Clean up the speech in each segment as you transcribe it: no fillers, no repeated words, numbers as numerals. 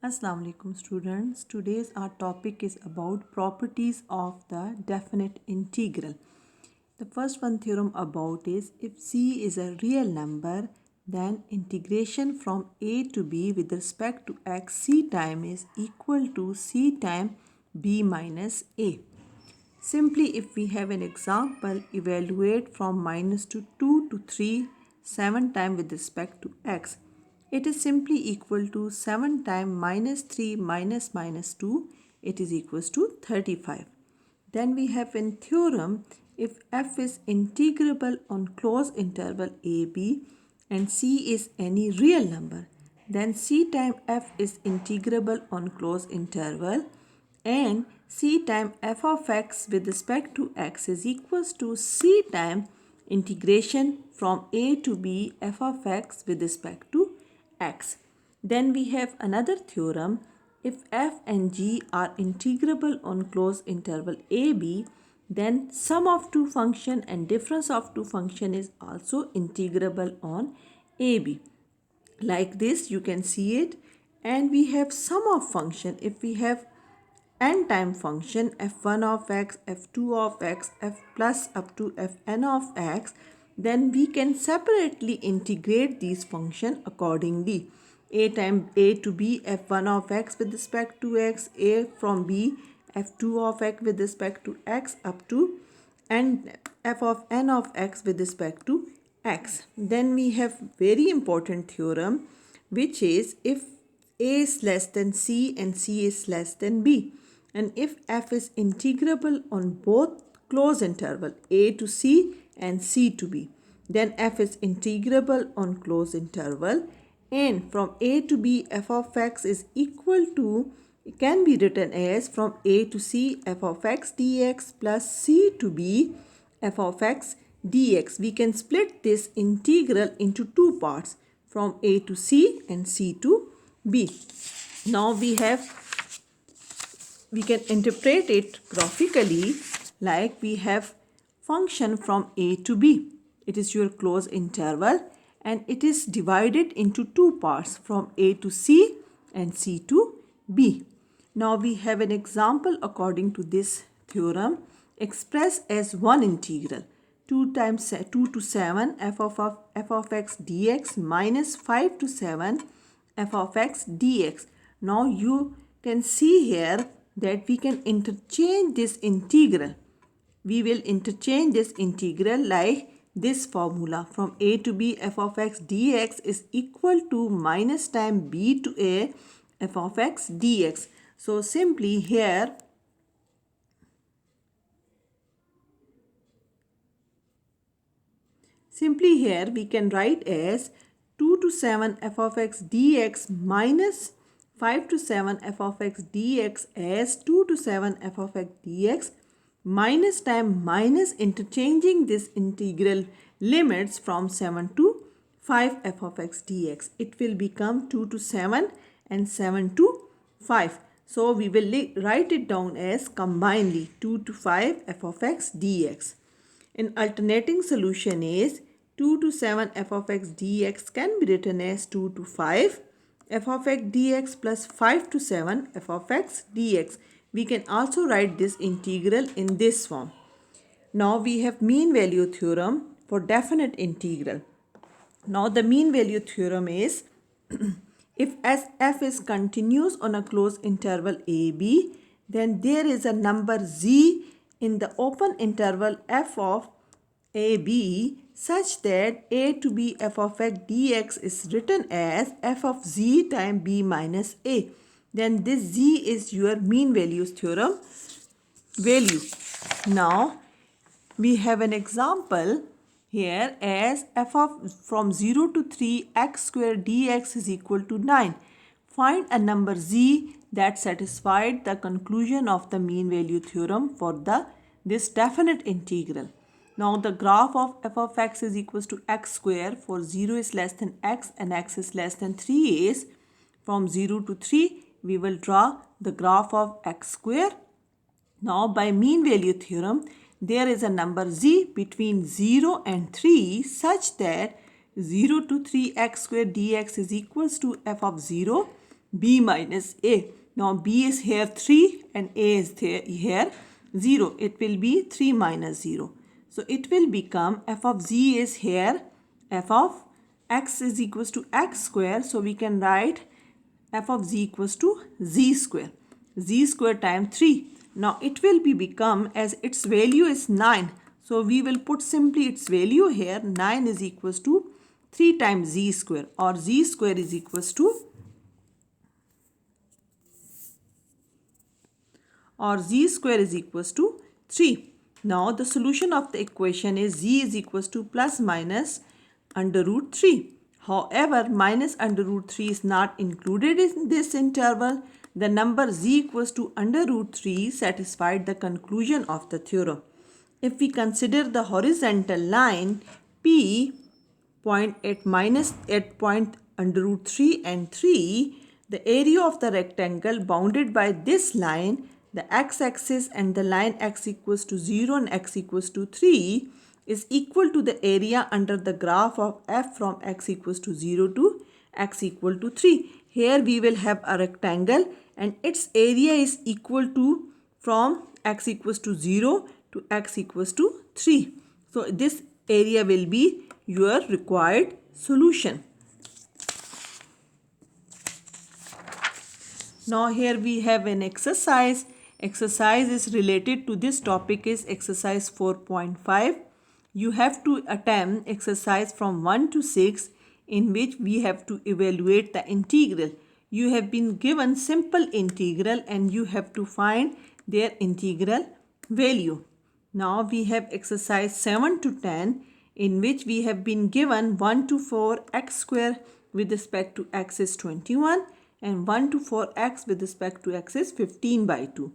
Assalamu alaikum students. Today's our topic is about properties of the definite integral. The first one theorem about is if c is a real number, then integration from a to b with respect to x c time is equal to c time b minus a. Simply, if we have an example, evaluate from minus to 2 to 3 7 times with respect to x. It is simply equal to 7 times minus 3 minus 2. It is equals to 35. Then we have in theorem, if f is integrable on closed interval ab and c is any real number, then c times f is integrable on closed interval and c times f of x with respect to x is equals to c times integration from a to b f of x with respect to x. Then we have another theorem. If f and g are integrable on closed interval ab, then sum of two function and difference of two function is also integrable on ab. Like this you can see it. And we have sum of function. If we have n time function f1 of x, f2 of x, f plus up to fn of x, then we can separately integrate these functions accordingly. A time a to b f1 of x with respect to x, a from b f2 of x with respect to x up to and f of n of x with respect to x. Then we have very important theorem, which is if a is less than c and c is less than b, and if f is integrable on both closed interval a to c and c to b, then f is integrable on closed interval, and from a to b f of x is equal to, it can be written as from a to c f of x dx plus c to b f of x dx. We can split this integral into two parts, from a to c and c to b. Now we can interpret it graphically, like we have function from a to b. It is your closed interval and it is divided into two parts, from a to c and c to b. Now we have an example according to this theorem, expressed as one integral 2 times 2 to 7 f of x dx minus 5 to 7 f of x dx. Now you can see here that we can interchange this integral. We will interchange this integral like this formula, from a to b f of x dx is equal to minus times b to a f of x dx. So simply here we can write as 2 to 7 f of x dx minus 5 to 7 f of x dx as 2 to 7 f of x dx minus time minus interchanging this integral limits from 7 to 5 f of x dx. It will become 2 to 7 and 7 to 5. So we will write it down as combinedly 2 to 5 f of x dx. An alternating solution is 2 to 7 f of x dx can be written as 2 to 5 f of x dx plus 5 to 7 f of x dx. We can also write this integral in this form. Now we have mean value theorem for definite integral. Now the mean value theorem is if f is continuous on a closed interval ab, then there is a number z in the open interval f of ab such that a to b f of x dx is written as f of z times b minus a. Then this z is your mean values theorem value. Now we have an example here as f of from 0 to 3 x square dx is equal to 9. Find a number z that satisfied the conclusion of the mean value theorem for this definite integral. Now the graph of f of x is equals to x square for 0 is less than x and x is less than 3 is from 0 to 3. We will draw the graph of x square. Now by mean value theorem, there is a number z between 0 and 3 such that 0 to 3 x square dx is equals to f of 0 b minus a. Now b is here 3 and a is here 0. It will be 3 minus 0. So it will become f of z is here f of x is equals to x square. So we can write f of z equals to z square. Z square times 3. Now it will be become, as its value is 9. So we will put simply its value here. 9 is equals to 3 times z square, or z square is equals to, or z square is equals to 3. Now the solution of the equation is z is equals to plus minus under root 3. However, minus under root 3 is not included in this interval. The number z equals to under root 3 satisfied the conclusion of the theorem. If we consider the horizontal line P point at point under root 3 and 3, the area of the rectangle bounded by this line, the x-axis and the line x equals to 0 and x equals to 3 is equal to the area under the graph of f from x equals to 0 to x equal to 3. Here we will have a rectangle and its area is equal to from x equals to 0 to x equals to 3. So this area will be your required solution. Now here we have an exercise. Exercise is related to this topic is exercise 4.5. You have to attempt exercise from 1 to 6 in which we have to evaluate the integral. You have been given simple integral and you have to find their integral value. Now we have exercise 7 to 10 in which we have been given 1 to 4 x square with respect to x is 21 and 1 to 4 x with respect to x is 15 by 2.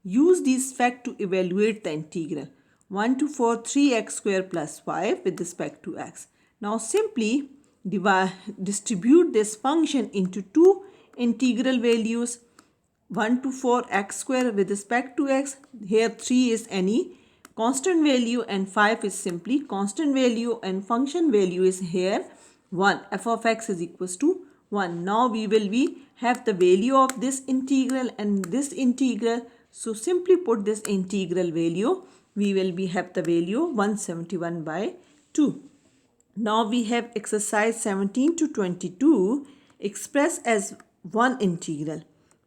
Use these facts to evaluate the integral. 1 to 4 3x square plus 5 with respect to x. Now simply distribute this function into two integral values. 1 to 4 x square with respect to x. Here 3 is any constant value and 5 is simply constant value, and function value is here 1. F of x is equals to 1. Now we will have the value of this integral and this integral. So simply put this integral value. We will have the value 171 by 2. Now we have exercise 17 to 22 expressed as one integral.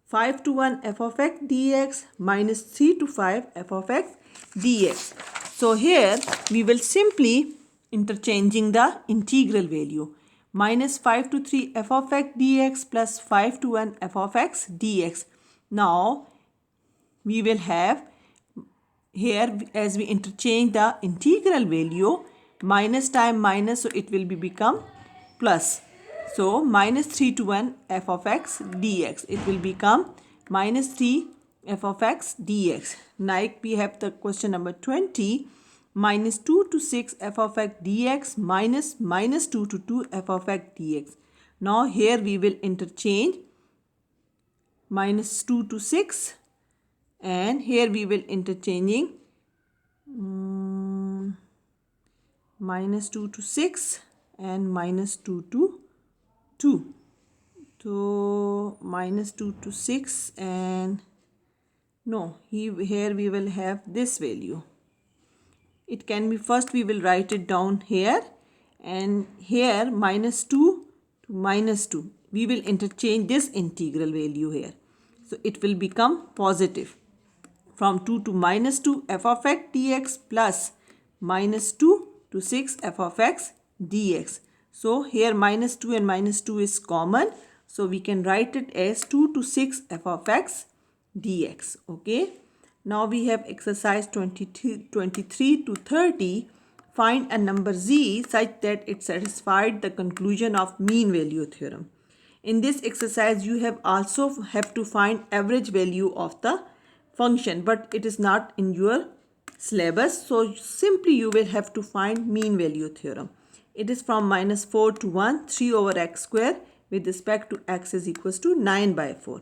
5 to 1 f of x dx minus 3 to 5 f of x dx. So here we will simply interchanging the integral value. Minus 5 to 3 f of x dx plus 5 to 1 f of x dx. Now we will have here, as we interchange the integral value, minus time minus, so it will become plus. So minus 3 to 1 f of x dx. It will become minus 3 f of x dx. Like we have the question number 20. Minus 2 to 6 f of x dx minus 2 to 2 f of x dx. Now here we will interchange minus 2 to 6 and here we will interchanging minus 2 to 6 and minus 2 to 2. So minus 2 to 6 and no, here we will have this value. It can be, first we will write it down here and here minus 2 to minus 2. We will interchange this integral value here. So it will become positive. From 2 to minus 2 f of x dx plus minus 2 to 6 f of x dx. So here minus 2 and minus 2 is common. So we can write it as 2 to 6 f of x dx. Okay. Now we have exercise 23 to 30. Find a number z such that it satisfied the conclusion of mean value theorem. In this exercise you have to find average value of the function, but it is not in your syllabus. So simply you will have to find mean value theorem. It is from minus 4 to 1, 3 over x square with respect to x is equals to 9 by 4.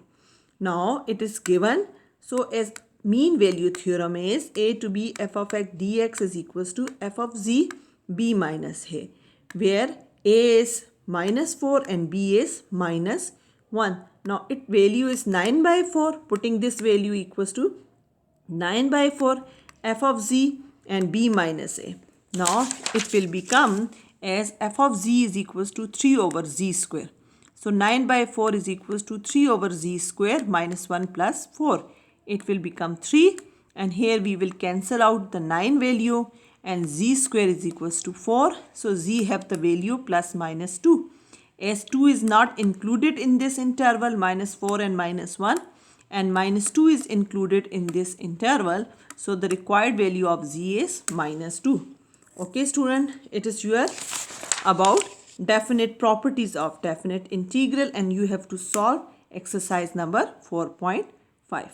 Now it is given. So as mean value theorem is a to b f of x dx is equals to f of z b minus a, where a is minus 4 and b is minus 1. Now its value is 9 by 4. Putting this value equals to 9 by 4 f of z and b minus a. Now it will become as f of z is equals to 3 over z square. So 9 by 4 is equals to 3 over z square minus 1 plus 4. It will become 3, and here we will cancel out the 9 value, and z square is equals to 4. So z have the value plus minus 2. As 2 is not included in this interval, minus 4 and minus 1, and minus 2 is included in this interval. So the required value of z is minus 2. Okay student, it is your about definite properties of definite integral, and you have to solve exercise number 4.5.